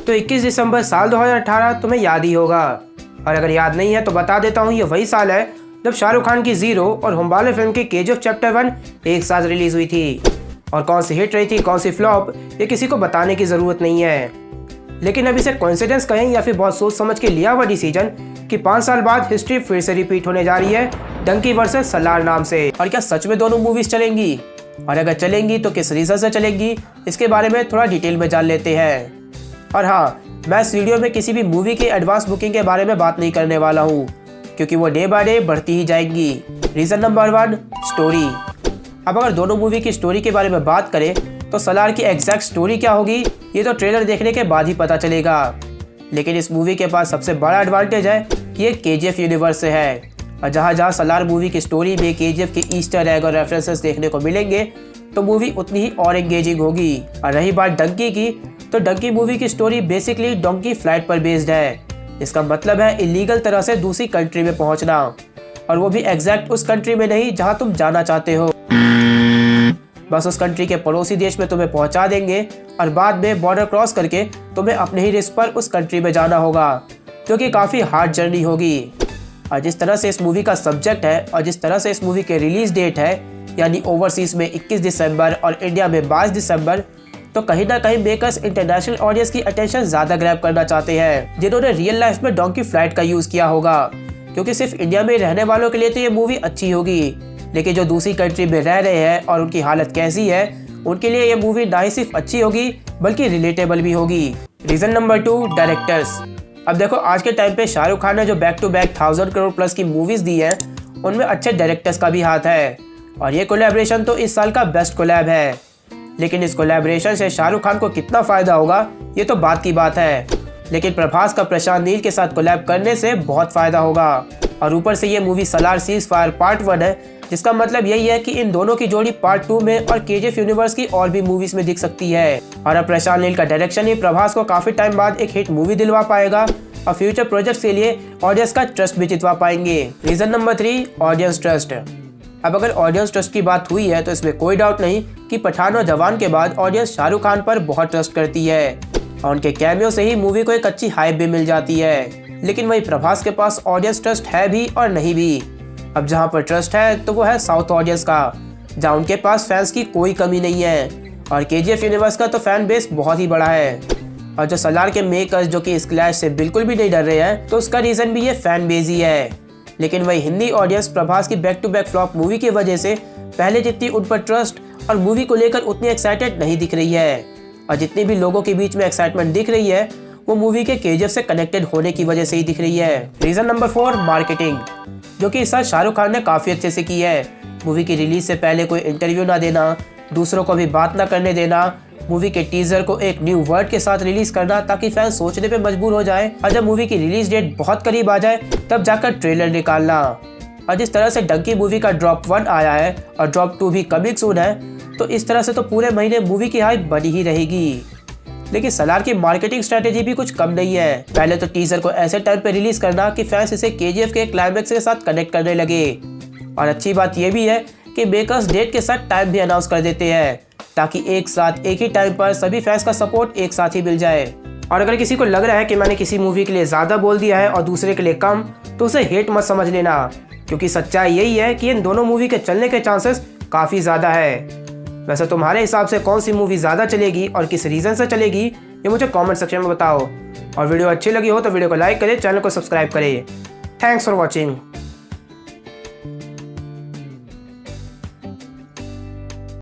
तो 21 दिसंबर साल 2018 तुम्हें याद ही होगा, और अगर याद नहीं है तो बता देता हूँ, ये वही साल है जब शाहरुख खान की जीरो और हुम्बाले फिल्म की केजीएफ चैप्टर 1 एक साथ रिलीज हुई थी। और कौन सी हिट रही थी, कौन सी फ्लॉप, ये किसी को बताने की ज़रूरत नहीं है। लेकिन अब इसे कोइंसिडेंस कहें या फिर बहुत सोच समझ के लिया हुआ डिसीजन कि 5 साल बाद हिस्ट्री फिर से रिपीट होने जा रही है डंकी वर्सेस सलार नाम से। और क्या सच में दोनों मूवीज चलेंगी, और अगर चलेंगी तो किस रीज़न से चलेंगी, इसके बारे में थोड़ा डिटेल में जान लेते हैं। और हाँ, मैं इस वीडियो में किसी भी मूवी की एडवांस बुकिंग के बारे में बात नहीं करने वाला हूँ, क्योंकि वो डे बाय डे बढ़ती ही जाएंगी। Reason number 1, story. अब अगर दोनों मूवी की स्टोरी के बारे में बात करें तो सलार की एग्जैक्ट स्टोरी क्या होगी ये तो ट्रेलर देखने के बाद ही पता चलेगा। लेकिन इस मूवी के पास सबसे बड़ा एडवांटेज है कि ये केजीएफ यूनिवर्स से है, और जहाँ सलार मूवी की स्टोरी में केजीएफ के ईस्टर एग और रेफरेंसेस देखने को मिलेंगे तो मूवी उतनी ही और एंगेजिंग होगी। और रही बात डंकी की, तो डंकी मूवी की स्टोरी बेसिकली डोंकी फ्लाइट पर बेस्ड है। इसका मतलब है इलीगल तरह से दूसरी कंट्री में पहुंचना, और वो भी एग्जैक्ट उस कंट्री में नहीं जहां तुम जाना चाहते हो, बस उस कंट्री के पड़ोसी देश में तुम्हें पहुंचा देंगे और बाद में बॉर्डर क्रॉस करके तुम्हें अपने ही रिस्क पर उस कंट्री में जाना होगा, जो कि काफ़ी हार्ड जर्नी होगी। और जिस तरह से इस मूवी का सब्जेक्ट है और जिस तरह से इस मूवी के रिलीज डेट है, यानी ओवरसीज में 21 दिसंबर और इंडिया में 22 दिसंबर, तो कहीं ना कहीं मेकर्स इंटरनेशनल ऑडियंस की अटेंशन ज़्यादा ग्रैब करना चाहते हैं, जिन्होंने रियल लाइफ में डोंकी फ्लाइट का यूज़ किया होगा। क्योंकि सिर्फ इंडिया में रहने वालों के लिए तो ये मूवी अच्छी होगी, लेकिन जो दूसरी कंट्री में रह रहे हैं और उनकी हालत कैसी है, उनके लिए ये मूवी ना ही सिर्फ अच्छी होगी बल्कि रिलेटेबल भी होगी। Reason number 2, directors. अब देखो, आज के टाइम पे शाहरुख खान ने जो back to back 1000 crore plus की मूवीज़ दी हैं, उनमें अच्छे डायरेक्टर्स का भी हाथ है, और ये कोलैबोरेशन तो इस साल का बेस्ट कोलैब है। लेकिन इस कोलैबोरेशन से शाहरुख खान को कितना फ़ायदा होगा ये तो बात की बात है, लेकिन प्रभास का प्रशांत नील के साथ कोलैब करने से बहुत फ़ायदा होगा। और ऊपर से ये movie Salaar cease fire part 1 है, जिसका मतलब यही है कि इन दोनों की जोड़ी पार्ट 2 में और केजीएफ यूनिवर्स की और भी मूवीज में दिख सकती है। और अब प्रशांत नील का डायरेक्शन ही प्रभास को काफ़ी टाइम बाद एक हिट मूवी दिलवा पाएगा और फ्यूचर प्रोजेक्ट्स के लिए ऑडियंस का ट्रस्ट भी जितवा पाएंगे। Reason number 3, audience trust. अब अगर ऑडियंस ट्रस्ट की बात हुई है तो इसमें कोई डाउट नहीं कि पठान और जवान के बाद ऑडियंस शाहरुख खान पर बहुत ट्रस्ट करती है, और उनके कैमियो से ही मूवी को एक अच्छी हाइप भी मिल जाती है। लेकिन वही प्रभास के पास ऑडियंस ट्रस्ट है भी और नहीं भी। अब जहाँ पर ट्रस्ट है तो वो है साउथ ऑडियंस का, जहाँ उनके पास फैंस की कोई कमी नहीं है, और केजीएफ यूनिवर्स का तो फैन बेस बहुत ही बड़ा है। और जो सलार के मेकर्स जो कि इस क्लैश से बिल्कुल भी नहीं डर रहे हैं, तो उसका रीज़न भी ये फैन बेस ही है। लेकिन वही हिंदी ऑडियंस प्रभास की back to back flop movie की वजह से पहले जितनी उन पर ट्रस्ट और मूवी को लेकर उतनी एक्साइटेड नहीं दिख रही है, और जितनी भी लोगों के बीच में एक्साइटमेंट दिख रही है वो मूवी के केजीएफ से कनेक्टेड होने की वजह से ही दिख रही है। रीज़न नंबर 4, मार्केटिंग, जो कि इस साल शाहरुख खान ने काफ़ी अच्छे से की है। मूवी की रिलीज से पहले कोई इंटरव्यू ना देना, दूसरों को भी बात ना करने देना, मूवी के टीजर को एक न्यू वर्ड के साथ रिलीज करना ताकि फैन सोचने पे मजबूर हो जाए, और जब मूवी की रिलीज डेट बहुत करीब आ जाए तब जाकर ट्रेलर निकालना। और जिस तरह से डंकी मूवी का ड्रॉप 1 आया है और ड्रॉप 2 भी कमिंग सून है, तो इस तरह से तो पूरे महीने मूवी की हाइप बनी ही रहेगी। लेकिन सलार की मार्केटिंग स्ट्रेटेजी भी कुछ कम नहीं है। पहले तो टीजर को ऐसे टाइम पे रिलीज करना कि फैंस इसे केजीएफ के क्लाइमेक्स के साथ कनेक्ट करने लगे, और अच्छी बात यह भी है कि मेकर्स डेट के साथ टाइम भी अनाउंस कर देते हैं ताकि एक साथ एक ही टाइम पर सभी फैंस का सपोर्ट एक साथ ही मिल जाए। और अगर किसी को लग रहा है कि मैंने किसी मूवी के लिए ज़्यादा बोल दिया है और दूसरे के लिए कम, तो उसे हेट मत समझ लेना, क्योंकि सच्चाई यही है कि इन दोनों मूवी के चलने के चांसेस काफ़ी ज़्यादा है। वैसे तुम्हारे हिसाब से कौन सी मूवी ज़्यादा चलेगी और किस रीज़न से चलेगी, ये मुझे कमेंट सेक्शन में बताओ। और वीडियो अच्छी लगी हो तो वीडियो को लाइक करें, चैनल को सब्सक्राइब करें। Thanks for watching.